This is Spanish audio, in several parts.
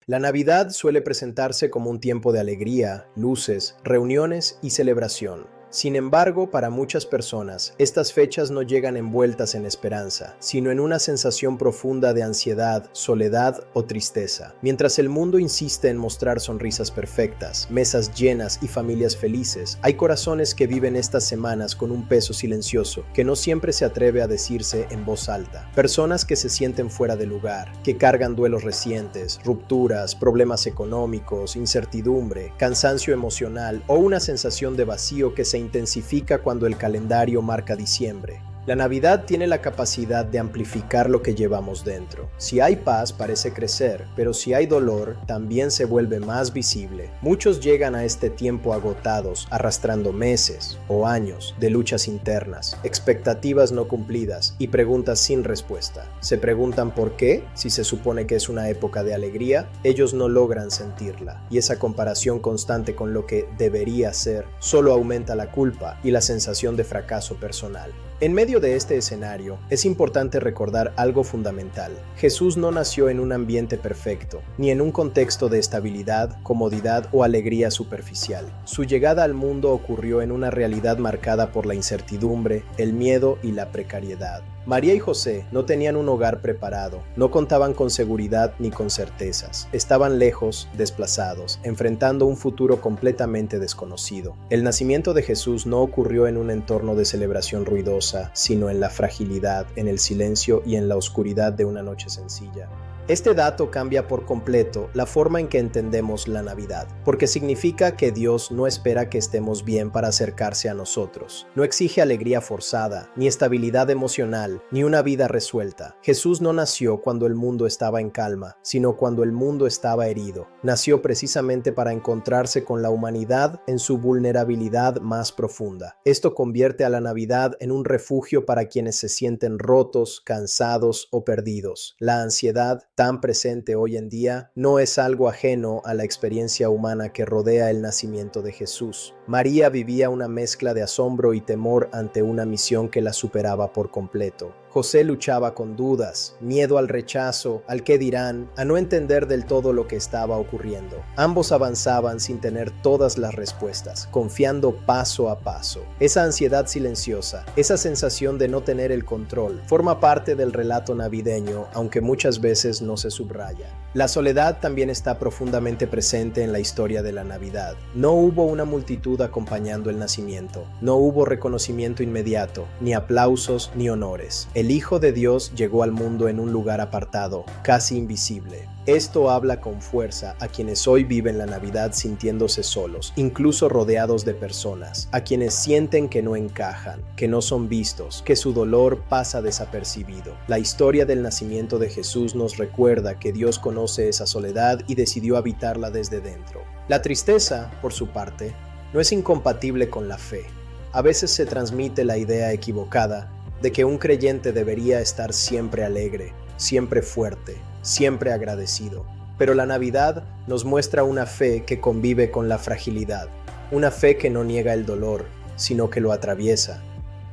La Navidad suele presentarse como un tiempo de alegría, luces, reuniones y celebración. Sin embargo, para muchas personas, estas fechas no llegan envueltas en esperanza, sino en una sensación profunda de ansiedad, soledad o tristeza. Mientras el mundo insiste en mostrar sonrisas perfectas, mesas llenas y familias felices, hay corazones que viven estas semanas con un peso silencioso que no siempre se atreve a decirse en voz alta. Personas que se sienten fuera de lugar, que cargan duelos recientes, rupturas, problemas económicos, incertidumbre, cansancio emocional o una sensación de vacío que se intensifica cuando el calendario marca diciembre. La Navidad tiene la capacidad de amplificar lo que llevamos dentro. Si hay paz, parece crecer, pero si hay dolor, también se vuelve más visible. Muchos llegan a este tiempo agotados, arrastrando meses o años de luchas internas, expectativas no cumplidas y preguntas sin respuesta. Se preguntan por qué, si se supone que es una época de alegría, ellos no logran sentirla, y esa comparación constante con lo que debería ser solo aumenta la culpa y la sensación de fracaso personal. En medio de este escenario, es importante recordar algo fundamental. Jesús no nació en un ambiente perfecto, ni en un contexto de estabilidad, comodidad o alegría superficial. Su llegada al mundo ocurrió en una realidad marcada por la incertidumbre, el miedo y la precariedad. María y José no tenían un hogar preparado, no contaban con seguridad ni con certezas. Estaban lejos, desplazados, enfrentando un futuro completamente desconocido. El nacimiento de Jesús no ocurrió en un entorno de celebración ruidosa, sino en la fragilidad, en el silencio y en la oscuridad de una noche sencilla. Este dato cambia por completo la forma en que entendemos la Navidad, porque significa que Dios no espera que estemos bien para acercarse a nosotros. No exige alegría forzada, ni estabilidad emocional, ni una vida resuelta. Jesús no nació cuando el mundo estaba en calma, sino cuando el mundo estaba herido. Nació precisamente para encontrarse con la humanidad en su vulnerabilidad más profunda. Esto convierte a la Navidad en un refugio para quienes se sienten rotos, cansados o perdidos. La ansiedad, tan presente hoy en día, no es algo ajeno a la experiencia humana que rodea el nacimiento de Jesús. María vivía una mezcla de asombro y temor ante una misión que la superaba por completo. José luchaba con dudas, miedo al rechazo, al qué dirán, a no entender del todo lo que estaba ocurriendo. Ambos avanzaban sin tener todas las respuestas, confiando paso a paso. Esa ansiedad silenciosa, esa sensación de no tener el control, forma parte del relato navideño, aunque muchas veces no se subraya. La soledad también está profundamente presente en la historia de la Navidad. No hubo una multitud acompañando el nacimiento, no hubo reconocimiento inmediato, ni aplausos ni honores. El Hijo de Dios llegó al mundo en un lugar apartado, casi invisible. Esto habla con fuerza a quienes hoy viven la Navidad sintiéndose solos, incluso rodeados de personas, a quienes sienten que no encajan, que no son vistos, que su dolor pasa desapercibido. La historia del nacimiento de Jesús nos recuerda que Dios conoce esa soledad y decidió habitarla desde dentro. La tristeza, por su parte, no es incompatible con la fe. A veces se transmite la idea equivocada de que un creyente debería estar siempre alegre, siempre fuerte, siempre agradecido. Pero la Navidad nos muestra una fe que convive con la fragilidad, una fe que no niega el dolor, sino que lo atraviesa.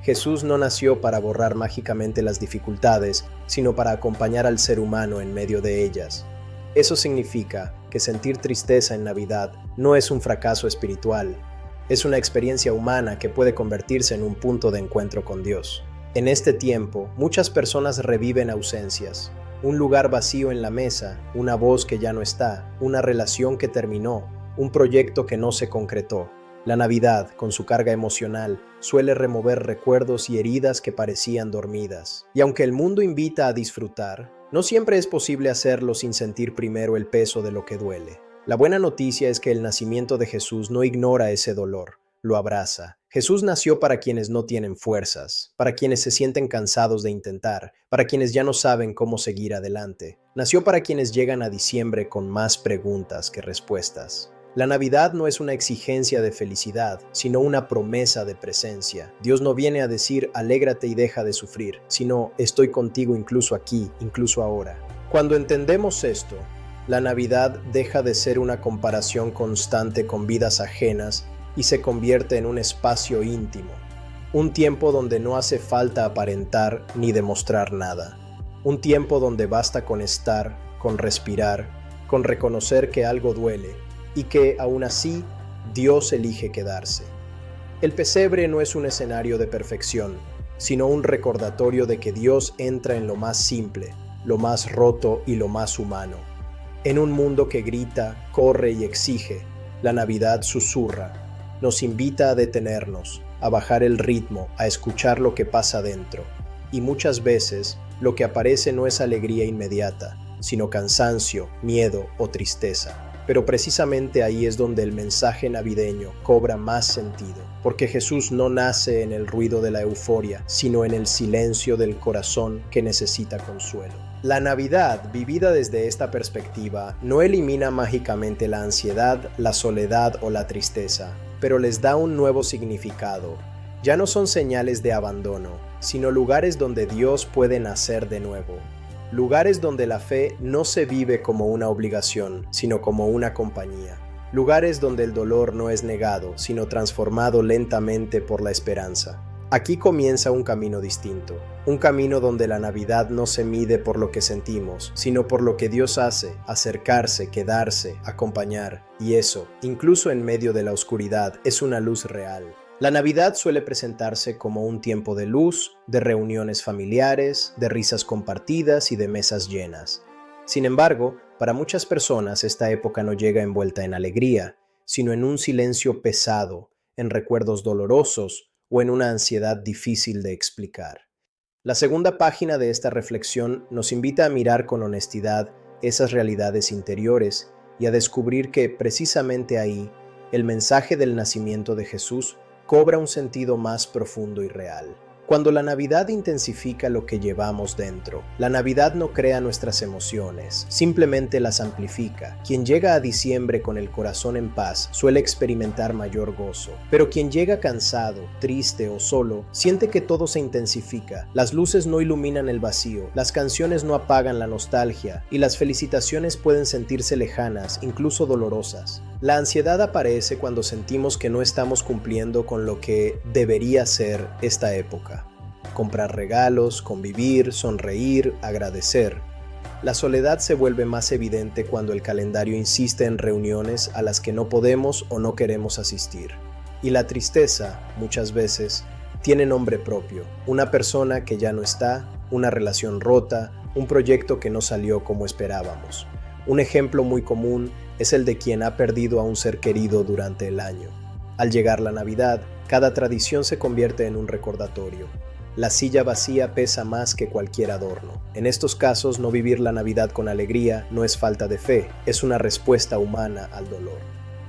Jesús no nació para borrar mágicamente las dificultades, sino para acompañar al ser humano en medio de ellas. Eso significa que sentir tristeza en Navidad no es un fracaso espiritual, es una experiencia humana que puede convertirse en un punto de encuentro con Dios. En este tiempo, muchas personas reviven ausencias, un lugar vacío en la mesa, una voz que ya no está, una relación que terminó, un proyecto que no se concretó. La Navidad, con su carga emocional, suele remover recuerdos y heridas que parecían dormidas. Y aunque el mundo invita a disfrutar, no siempre es posible hacerlo sin sentir primero el peso de lo que duele. La buena noticia es que el nacimiento de Jesús no ignora ese dolor, lo abraza. Jesús nació para quienes no tienen fuerzas, para quienes se sienten cansados de intentar, para quienes ya no saben cómo seguir adelante. Nació para quienes llegan a diciembre con más preguntas que respuestas. La Navidad no es una exigencia de felicidad, sino una promesa de presencia. Dios no viene a decir alégrate y deja de sufrir, sino estoy contigo incluso aquí, incluso ahora. Cuando entendemos esto, la Navidad deja de ser una comparación constante con vidas ajenas y se convierte en un espacio íntimo, un tiempo donde no hace falta aparentar ni demostrar nada, un tiempo donde basta con estar, con respirar, con reconocer que algo duele y que, aún así, Dios elige quedarse. El pesebre no es un escenario de perfección, sino un recordatorio de que Dios entra en lo más simple, lo más roto y lo más humano. En un mundo que grita, corre y exige, la Navidad susurra, nos invita a detenernos, a bajar el ritmo, a escuchar lo que pasa dentro. Y muchas veces, lo que aparece no es alegría inmediata, sino cansancio, miedo o tristeza. Pero precisamente ahí es donde el mensaje navideño cobra más sentido, porque Jesús no nace en el ruido de la euforia, sino en el silencio del corazón que necesita consuelo. La Navidad, vivida desde esta perspectiva, no elimina mágicamente la ansiedad, la soledad o la tristeza, pero les da un nuevo significado. Ya no son señales de abandono, sino lugares donde Dios puede nacer de nuevo. Lugares donde la fe no se vive como una obligación, sino como una compañía. Lugares donde el dolor no es negado, sino transformado lentamente por la esperanza. Aquí comienza un camino distinto, un camino donde la Navidad no se mide por lo que sentimos, sino por lo que Dios hace, acercarse, quedarse, acompañar. Y eso, incluso en medio de la oscuridad, es una luz real. La Navidad suele presentarse como un tiempo de luz, de reuniones familiares, de risas compartidas y de mesas llenas. Sin embargo, para muchas personas esta época no llega envuelta en alegría, sino en un silencio pesado, en recuerdos dolorosos o en una ansiedad difícil de explicar. La segunda página de esta reflexión nos invita a mirar con honestidad esas realidades interiores y a descubrir que precisamente ahí, el mensaje del nacimiento de Jesús cobra un sentido más profundo y real. Cuando la Navidad intensifica lo que llevamos dentro, la Navidad no crea nuestras emociones, simplemente las amplifica. Quien llega a diciembre con el corazón en paz suele experimentar mayor gozo, pero quien llega cansado, triste o solo, siente que todo se intensifica. Las luces no iluminan el vacío, las canciones no apagan la nostalgia y las felicitaciones pueden sentirse lejanas, incluso dolorosas. La ansiedad aparece cuando sentimos que no estamos cumpliendo con lo que debería ser esta época. Comprar regalos, convivir, sonreír, agradecer. La soledad se vuelve más evidente cuando el calendario insiste en reuniones a las que no podemos o no queremos asistir. Y la tristeza, muchas veces, tiene nombre propio. Una persona que ya no está, una relación rota, un proyecto que no salió como esperábamos. Un ejemplo muy común es el de quien ha perdido a un ser querido durante el año. Al llegar la Navidad, cada tradición se convierte en un recordatorio. La silla vacía pesa más que cualquier adorno. En estos casos, no vivir la Navidad con alegría no es falta de fe, es una respuesta humana al dolor.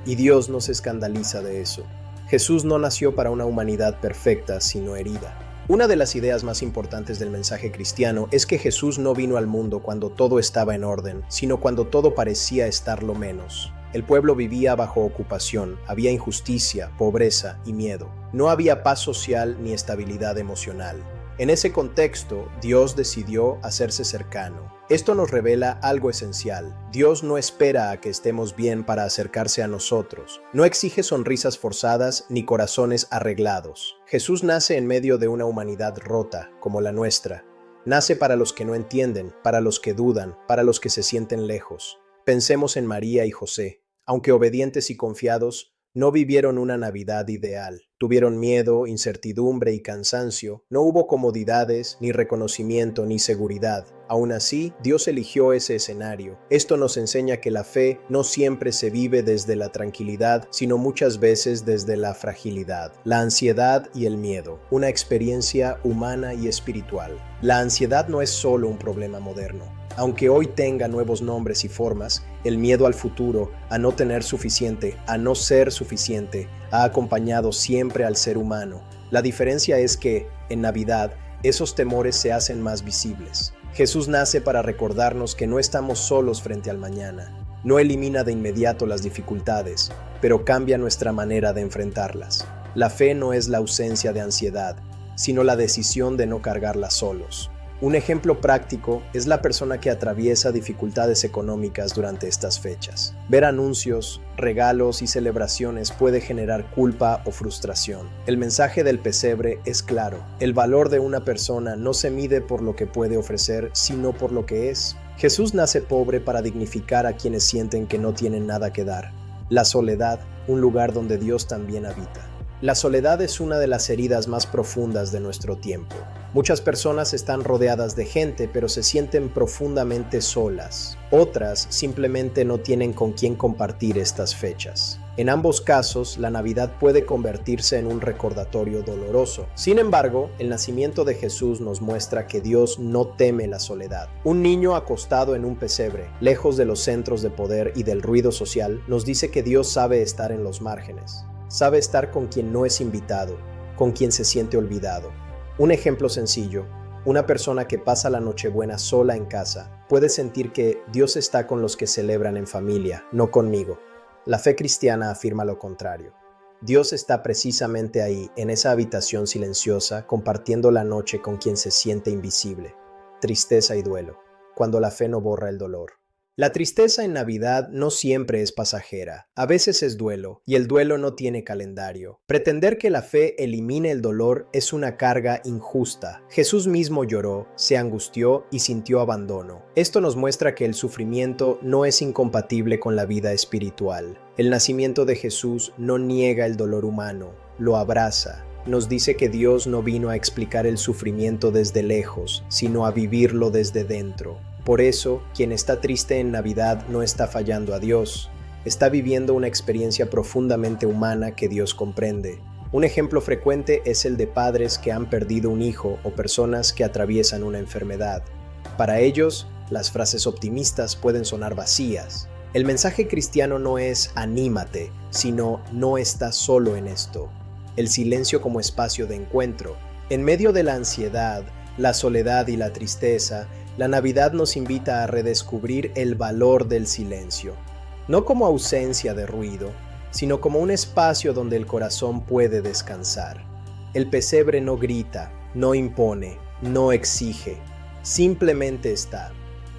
Y Dios no se escandaliza de eso. Jesús no nació para una humanidad perfecta, sino herida. Una de las ideas más importantes del mensaje cristiano es que Jesús no vino al mundo cuando todo estaba en orden, sino cuando todo parecía estarlo menos. El pueblo vivía bajo ocupación, había injusticia, pobreza y miedo. No había paz social ni estabilidad emocional. En ese contexto, Dios decidió hacerse cercano. Esto nos revela algo esencial. Dios no espera a que estemos bien para acercarse a nosotros. No exige sonrisas forzadas ni corazones arreglados. Jesús nace en medio de una humanidad rota, como la nuestra. Nace para los que no entienden, para los que dudan, para los que se sienten lejos. Pensemos en María y José. Aunque obedientes y confiados, no vivieron una Navidad ideal. Tuvieron miedo, incertidumbre y cansancio. No hubo comodidades, ni reconocimiento, ni seguridad. Aún así, Dios eligió ese escenario. Esto nos enseña que la fe no siempre se vive desde la tranquilidad, sino muchas veces desde la fragilidad, la ansiedad y el miedo, una experiencia humana y espiritual. La ansiedad no es solo un problema moderno. Aunque hoy tenga nuevos nombres y formas, el miedo al futuro, a no tener suficiente, a no ser suficiente, ha acompañado siempre al ser humano. La diferencia es que, en Navidad, esos temores se hacen más visibles. Jesús nace para recordarnos que no estamos solos frente al mañana. No elimina de inmediato las dificultades, pero cambia nuestra manera de enfrentarlas. La fe no es la ausencia de ansiedad, sino la decisión de no cargarla solos. Un ejemplo práctico es la persona que atraviesa dificultades económicas durante estas fechas. Ver anuncios, regalos y celebraciones puede generar culpa o frustración. El mensaje del pesebre es claro. El valor de una persona no se mide por lo que puede ofrecer, sino por lo que es. Jesús nace pobre para dignificar a quienes sienten que no tienen nada que dar. La soledad, un lugar donde Dios también habita. La soledad es una de las heridas más profundas de nuestro tiempo. Muchas personas están rodeadas de gente, pero se sienten profundamente solas. Otras simplemente no tienen con quién compartir estas fechas. En ambos casos, la Navidad puede convertirse en un recordatorio doloroso. Sin embargo, el nacimiento de Jesús nos muestra que Dios no teme la soledad. Un niño acostado en un pesebre, lejos de los centros de poder y del ruido social, nos dice que Dios sabe estar en los márgenes. Sabe estar con quien no es invitado, con quien se siente olvidado. Un ejemplo sencillo: una persona que pasa la Nochebuena sola en casa puede sentir que Dios está con los que celebran en familia, no conmigo. La fe cristiana afirma lo contrario. Dios está precisamente ahí, en esa habitación silenciosa, compartiendo la noche con quien se siente invisible. Tristeza y duelo, cuando la fe no borra el dolor. La tristeza en Navidad no siempre es pasajera, a veces es duelo, y el duelo no tiene calendario. Pretender que la fe elimine el dolor es una carga injusta. Jesús mismo lloró, se angustió y sintió abandono. Esto nos muestra que el sufrimiento no es incompatible con la vida espiritual. El nacimiento de Jesús no niega el dolor humano, lo abraza. Nos dice que Dios no vino a explicar el sufrimiento desde lejos, sino a vivirlo desde dentro. Por eso, quien está triste en Navidad no está fallando a Dios, está viviendo una experiencia profundamente humana que Dios comprende. Un ejemplo frecuente es el de padres que han perdido un hijo o personas que atraviesan una enfermedad. Para ellos, las frases optimistas pueden sonar vacías. El mensaje cristiano no es "anímate", sino "no estás solo en esto". El silencio como espacio de encuentro. En medio de la ansiedad, la soledad y la tristeza, la Navidad nos invita a redescubrir el valor del silencio, no como ausencia de ruido, sino como un espacio donde el corazón puede descansar. El pesebre no grita, no impone, no exige, simplemente está.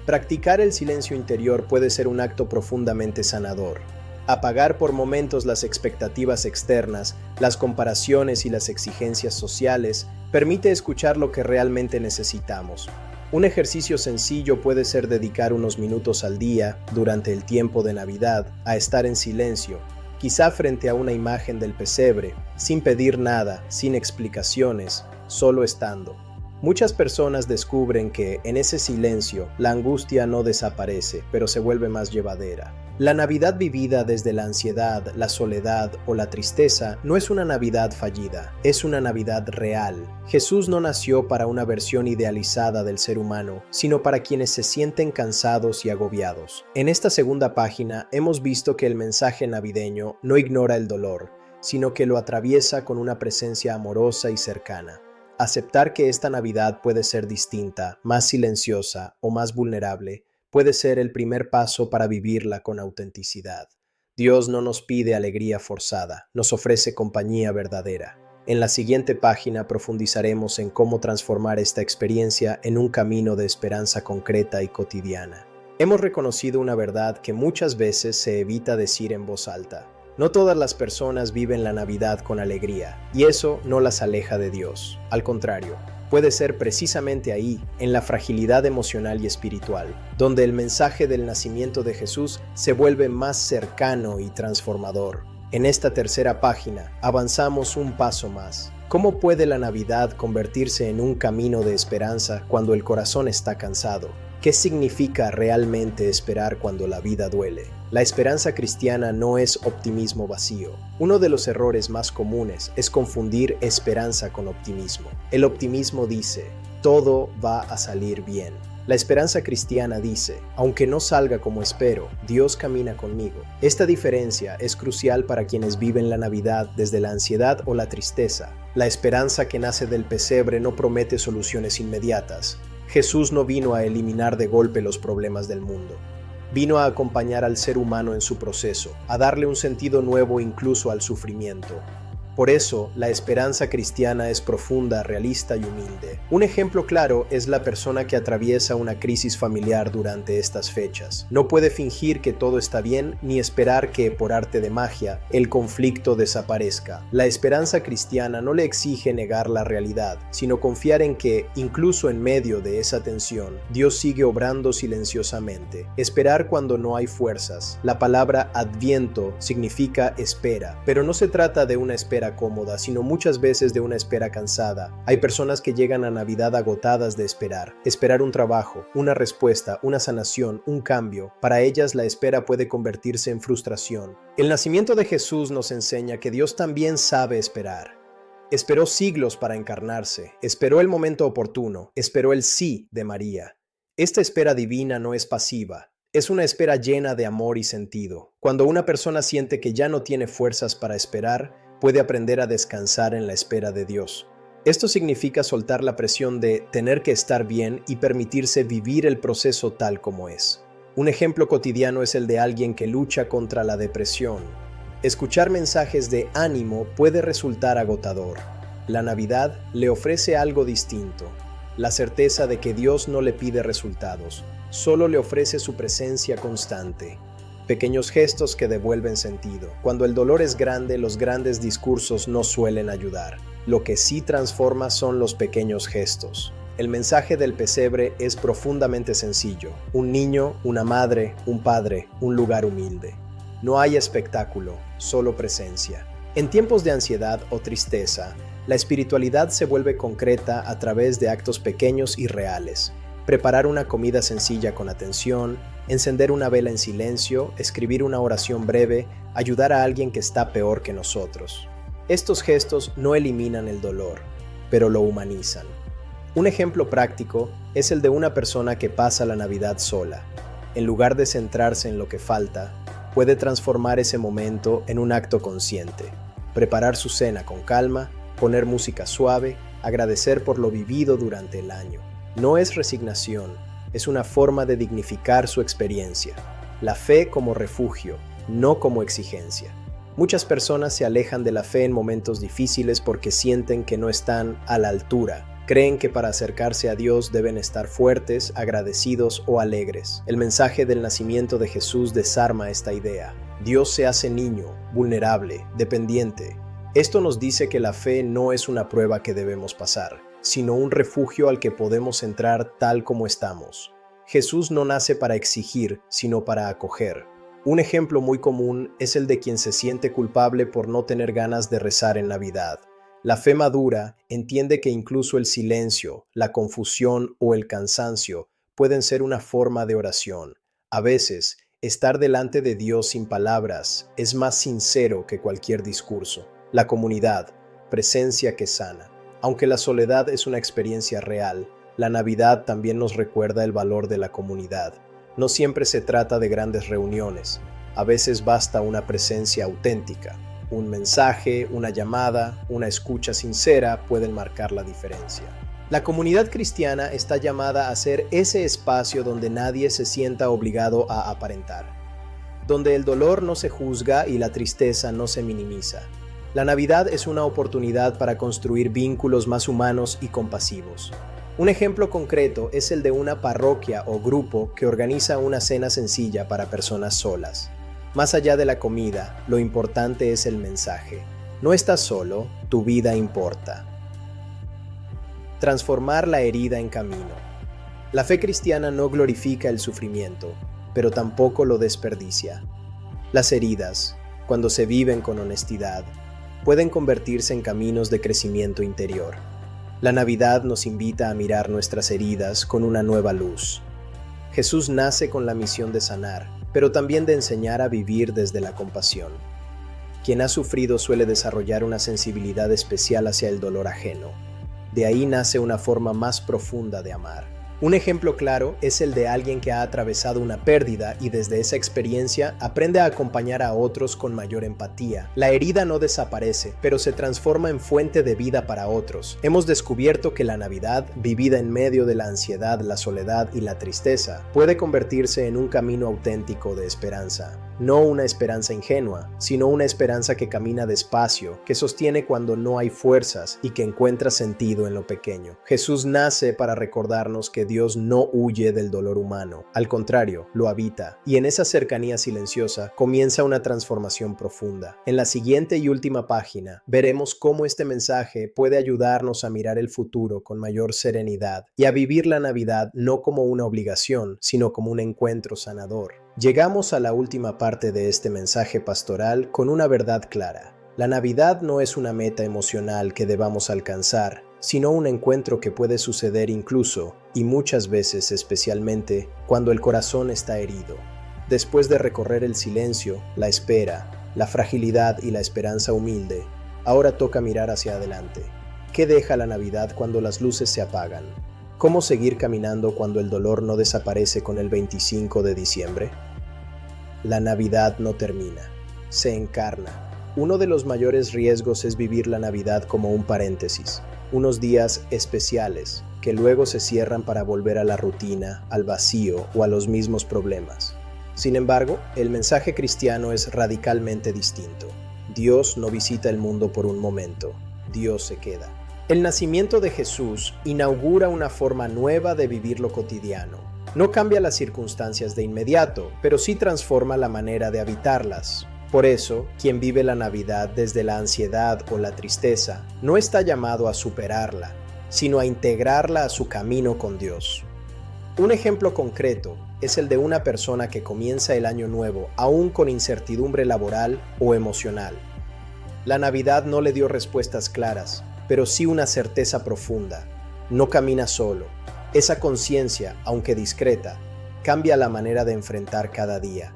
Practicar el silencio interior puede ser un acto profundamente sanador. Apagar por momentos las expectativas externas, las comparaciones y las exigencias sociales permite escuchar lo que realmente necesitamos. Un ejercicio sencillo puede ser dedicar unos minutos al día, durante el tiempo de Navidad, a estar en silencio, quizá frente a una imagen del pesebre, sin pedir nada, sin explicaciones, solo estando. Muchas personas descubren que, en ese silencio, la angustia no desaparece, pero se vuelve más llevadera. La Navidad vivida desde la ansiedad, la soledad o la tristeza no es una Navidad fallida, es una Navidad real. Jesús no nació para una versión idealizada del ser humano, sino para quienes se sienten cansados y agobiados. En esta segunda página hemos visto que el mensaje navideño no ignora el dolor, sino que lo atraviesa con una presencia amorosa y cercana. Aceptar que esta Navidad puede ser distinta, más silenciosa o más vulnerable, puede ser el primer paso para vivirla con autenticidad. Dios no nos pide alegría forzada, nos ofrece compañía verdadera. En la siguiente página profundizaremos en cómo transformar esta experiencia en un camino de esperanza concreta y cotidiana. Hemos reconocido una verdad que muchas veces se evita decir en voz alta. No todas las personas viven la Navidad con alegría, y eso no las aleja de Dios. Al contrario, puede ser precisamente ahí, en la fragilidad emocional y espiritual, donde el mensaje del nacimiento de Jesús se vuelve más cercano y transformador. En esta tercera página, avanzamos un paso más. ¿Cómo puede la Navidad convertirse en un camino de esperanza cuando el corazón está cansado? ¿Qué significa realmente esperar cuando la vida duele? La esperanza cristiana no es optimismo vacío. Uno de los errores más comunes es confundir esperanza con optimismo. El optimismo dice, todo va a salir bien. La esperanza cristiana dice, aunque no salga como espero, Dios camina conmigo. Esta diferencia es crucial para quienes viven la Navidad desde la ansiedad o la tristeza. La esperanza que nace del pesebre no promete soluciones inmediatas. Jesús no vino a eliminar de golpe los problemas del mundo. Vino a acompañar al ser humano en su proceso, a darle un sentido nuevo incluso al sufrimiento. Por eso, la esperanza cristiana es profunda, realista y humilde. Un ejemplo claro es la persona que atraviesa una crisis familiar durante estas fechas. No puede fingir que todo está bien ni esperar que, por arte de magia, el conflicto desaparezca. La esperanza cristiana no le exige negar la realidad, sino confiar en que, incluso en medio de esa tensión, Dios sigue obrando silenciosamente. Esperar cuando no hay fuerzas. La palabra adviento significa espera, pero no se trata de una espera cómoda, sino muchas veces de una espera cansada. Hay personas que llegan a Navidad agotadas de esperar un trabajo, una respuesta, una sanación, un cambio. Para ellas la espera puede convertirse en frustración. El nacimiento de Jesús nos enseña que Dios también sabe esperar. Esperó siglos para encarnarse, esperó el momento oportuno, esperó el sí de María. Esta espera divina no es pasiva. Es una espera llena de amor y sentido. Cuando una persona siente que ya no tiene fuerzas para esperar, puede aprender a descansar en la espera de Dios. Esto significa soltar la presión de tener que estar bien y permitirse vivir el proceso tal como es. Un ejemplo cotidiano es el de alguien que lucha contra la depresión. Escuchar mensajes de ánimo puede resultar agotador. La Navidad le ofrece algo distinto. La certeza de que Dios no le pide resultados, solo le ofrece su presencia constante. Pequeños gestos que devuelven sentido. Cuando el dolor es grande, los grandes discursos no suelen ayudar. Lo que sí transforma son los pequeños gestos. El mensaje del pesebre es profundamente sencillo. Un niño, una madre, un padre, un lugar humilde. No hay espectáculo, solo presencia. En tiempos de ansiedad o tristeza, la espiritualidad se vuelve concreta a través de actos pequeños y reales. Preparar una comida sencilla con atención, encender una vela en silencio, escribir una oración breve, ayudar a alguien que está peor que nosotros. Estos gestos no eliminan el dolor, pero lo humanizan. Un ejemplo práctico es el de una persona que pasa la Navidad sola. En lugar de centrarse en lo que falta, puede transformar ese momento en un acto consciente. Preparar su cena con calma, poner música suave, agradecer por lo vivido durante el año. No es resignación, es una forma de dignificar su experiencia. La fe como refugio, no como exigencia. Muchas personas se alejan de la fe en momentos difíciles porque sienten que no están a la altura. Creen que para acercarse a Dios deben estar fuertes, agradecidos o alegres. El mensaje del nacimiento de Jesús desarma esta idea. Dios se hace niño, vulnerable, dependiente. Esto nos dice que la fe no es una prueba que debemos pasar, sino un refugio al que podemos entrar tal como estamos. Jesús no nace para exigir, sino para acoger. Un ejemplo muy común es el de quien se siente culpable por no tener ganas de rezar en Navidad. La fe madura entiende que incluso el silencio, la confusión o el cansancio pueden ser una forma de oración. A veces, estar delante de Dios sin palabras es más sincero que cualquier discurso. La comunidad, presencia que sana. Aunque la soledad es una experiencia real, la Navidad también nos recuerda el valor de la comunidad. No siempre se trata de grandes reuniones, a veces basta una presencia auténtica. Un mensaje, una llamada, una escucha sincera pueden marcar la diferencia. La comunidad cristiana está llamada a ser ese espacio donde nadie se sienta obligado a aparentar, donde el dolor no se juzga y la tristeza no se minimiza. La Navidad es una oportunidad para construir vínculos más humanos y compasivos. Un ejemplo concreto es el de una parroquia o grupo que organiza una cena sencilla para personas solas. Más allá de la comida, lo importante es el mensaje. No estás solo, tu vida importa. Transformar la herida en camino. La fe cristiana no glorifica el sufrimiento, pero tampoco lo desperdicia. Las heridas, cuando se viven con honestidad, pueden convertirse en caminos de crecimiento interior. La Navidad nos invita a mirar nuestras heridas con una nueva luz. Jesús nace con la misión de sanar, pero también de enseñar a vivir desde la compasión. Quien ha sufrido suele desarrollar una sensibilidad especial hacia el dolor ajeno. De ahí nace una forma más profunda de amar. Un ejemplo claro es el de alguien que ha atravesado una pérdida y desde esa experiencia aprende a acompañar a otros con mayor empatía. La herida no desaparece, pero se transforma en fuente de vida para otros. Hemos descubierto que la Navidad, vivida en medio de la ansiedad, la soledad y la tristeza, puede convertirse en un camino auténtico de esperanza. No una esperanza ingenua, sino una esperanza que camina despacio, que sostiene cuando no hay fuerzas y que encuentra sentido en lo pequeño. Jesús nace para recordarnos que Dios no huye del dolor humano, al contrario, lo habita, y en esa cercanía silenciosa comienza una transformación profunda. En la siguiente y última página veremos cómo este mensaje puede ayudarnos a mirar el futuro con mayor serenidad y a vivir la Navidad no como una obligación, sino como un encuentro sanador. Llegamos a la última parte de este mensaje pastoral con una verdad clara. La Navidad no es una meta emocional que debamos alcanzar, sino un encuentro que puede suceder incluso, y muchas veces especialmente, cuando el corazón está herido. Después de recorrer el silencio, la espera, la fragilidad y la esperanza humilde, ahora toca mirar hacia adelante. ¿Qué deja la Navidad cuando las luces se apagan? ¿Cómo seguir caminando cuando el dolor no desaparece con el 25 de diciembre? La Navidad no termina, se encarna. Uno de los mayores riesgos es vivir la Navidad como un paréntesis, unos días especiales que luego se cierran para volver a la rutina, al vacío o a los mismos problemas. Sin embargo, el mensaje cristiano es radicalmente distinto. Dios no visita el mundo por un momento, Dios se queda. El nacimiento de Jesús inaugura una forma nueva de vivir lo cotidiano. No cambia las circunstancias de inmediato, pero sí transforma la manera de habitarlas. Por eso, quien vive la Navidad desde la ansiedad o la tristeza no está llamado a superarla, sino a integrarla a su camino con Dios. Un ejemplo concreto es el de una persona que comienza el año nuevo aún con incertidumbre laboral o emocional. La Navidad no le dio respuestas claras, pero sí una certeza profunda. No camina solo. Esa conciencia, aunque discreta, cambia la manera de enfrentar cada día.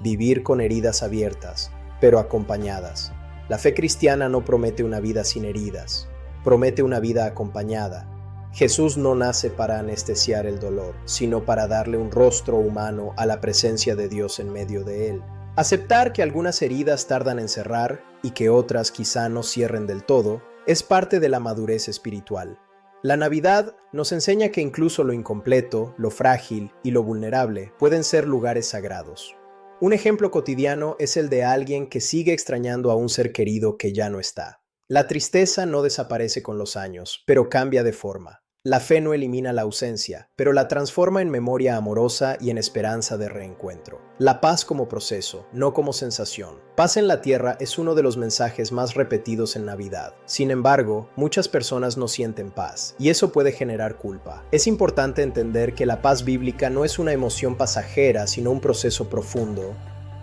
Vivir con heridas abiertas, pero acompañadas. La fe cristiana no promete una vida sin heridas, promete una vida acompañada. Jesús no nace para anestesiar el dolor, sino para darle un rostro humano a la presencia de Dios en medio de él. Aceptar que algunas heridas tardan en cerrar y que otras quizá no cierren del todo, es parte de la madurez espiritual. La Navidad nos enseña que incluso lo incompleto, lo frágil y lo vulnerable pueden ser lugares sagrados. Un ejemplo cotidiano es el de alguien que sigue extrañando a un ser querido que ya no está. La tristeza no desaparece con los años, pero cambia de forma. La fe no elimina la ausencia, pero la transforma en memoria amorosa y en esperanza de reencuentro. La paz como proceso, no como sensación. Paz en la tierra es uno de los mensajes más repetidos en Navidad. Sin embargo, muchas personas no sienten paz, y eso puede generar culpa. Es importante entender que la paz bíblica no es una emoción pasajera, sino un proceso profundo.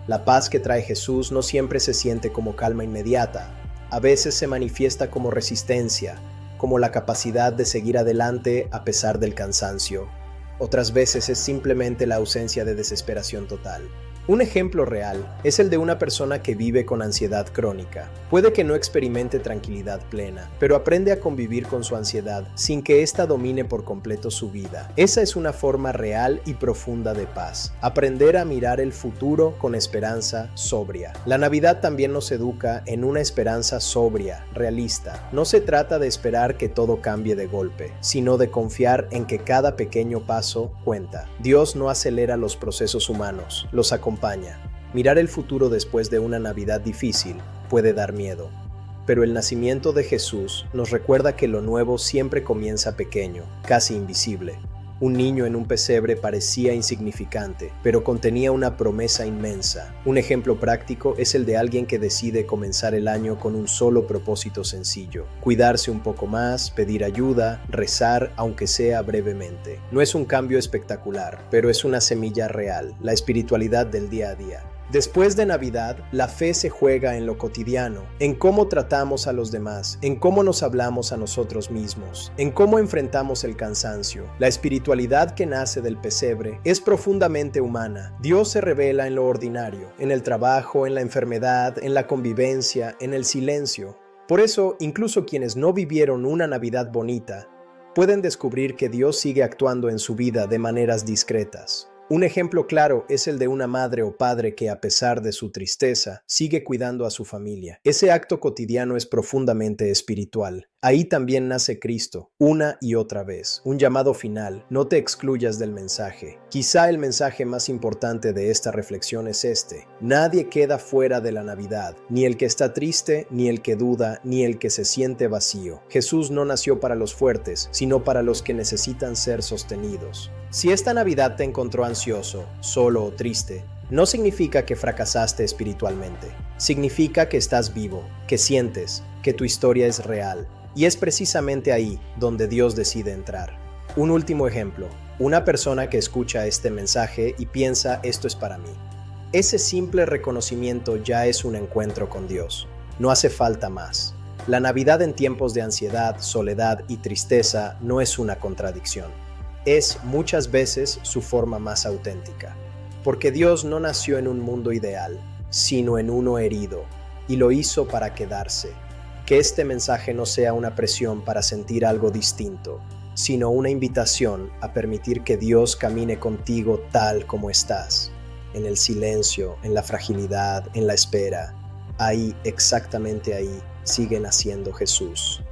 La paz que trae Jesús no siempre se siente como calma inmediata. A veces se manifiesta como resistencia, como la capacidad de seguir adelante a pesar del cansancio. Otras veces es simplemente la ausencia de desesperación total. Un ejemplo real es el de una persona que vive con ansiedad crónica. Puede que no experimente tranquilidad plena, pero aprende a convivir con su ansiedad sin que ésta domine por completo su vida. Esa es una forma real y profunda de paz. Aprender a mirar el futuro con esperanza sobria. La Navidad también nos educa en una esperanza sobria, realista. No se trata de esperar que todo cambie de golpe, sino de confiar en que cada pequeño paso cuenta. Dios no acelera los procesos humanos, los acompaña. Mirar el futuro después de una Navidad difícil puede dar miedo, pero el nacimiento de Jesús nos recuerda que lo nuevo siempre comienza pequeño, casi invisible. Un niño en un pesebre parecía insignificante, pero contenía una promesa inmensa. Un ejemplo práctico es el de alguien que decide comenzar el año con un solo propósito sencillo: cuidarse un poco más, pedir ayuda, rezar, aunque sea brevemente. No es un cambio espectacular, pero es una semilla real, la espiritualidad del día a día. Después de Navidad, la fe se juega en lo cotidiano, en cómo tratamos a los demás, en cómo nos hablamos a nosotros mismos, en cómo enfrentamos el cansancio. La espiritualidad que nace del pesebre es profundamente humana. Dios se revela en lo ordinario, en el trabajo, en la enfermedad, en la convivencia, en el silencio. Por eso, incluso quienes no vivieron una Navidad bonita, pueden descubrir que Dios sigue actuando en su vida de maneras discretas. Un ejemplo claro es el de una madre o padre que, a pesar de su tristeza, sigue cuidando a su familia. Ese acto cotidiano es profundamente espiritual. Ahí también nace Cristo, una y otra vez. Un llamado final: no te excluyas del mensaje. Quizá el mensaje más importante de esta reflexión es este: nadie queda fuera de la Navidad, ni el que está triste, ni el que duda, ni el que se siente vacío. Jesús no nació para los fuertes, sino para los que necesitan ser sostenidos. Si esta Navidad te encontró ansioso, solo o triste, no significa que fracasaste espiritualmente. Significa que estás vivo, que sientes, que tu historia es real. Y es precisamente ahí donde Dios decide entrar. Un último ejemplo: una persona que escucha este mensaje y piensa, esto es para mí. Ese simple reconocimiento ya es un encuentro con Dios. No hace falta más. La Navidad en tiempos de ansiedad, soledad y tristeza no es una contradicción. Es muchas veces su forma más auténtica. Porque Dios no nació en un mundo ideal, sino en uno herido, y lo hizo para quedarse. Que este mensaje no sea una presión para sentir algo distinto, sino una invitación a permitir que Dios camine contigo tal como estás, en el silencio, en la fragilidad, en la espera. Ahí, exactamente ahí, sigue naciendo Jesús.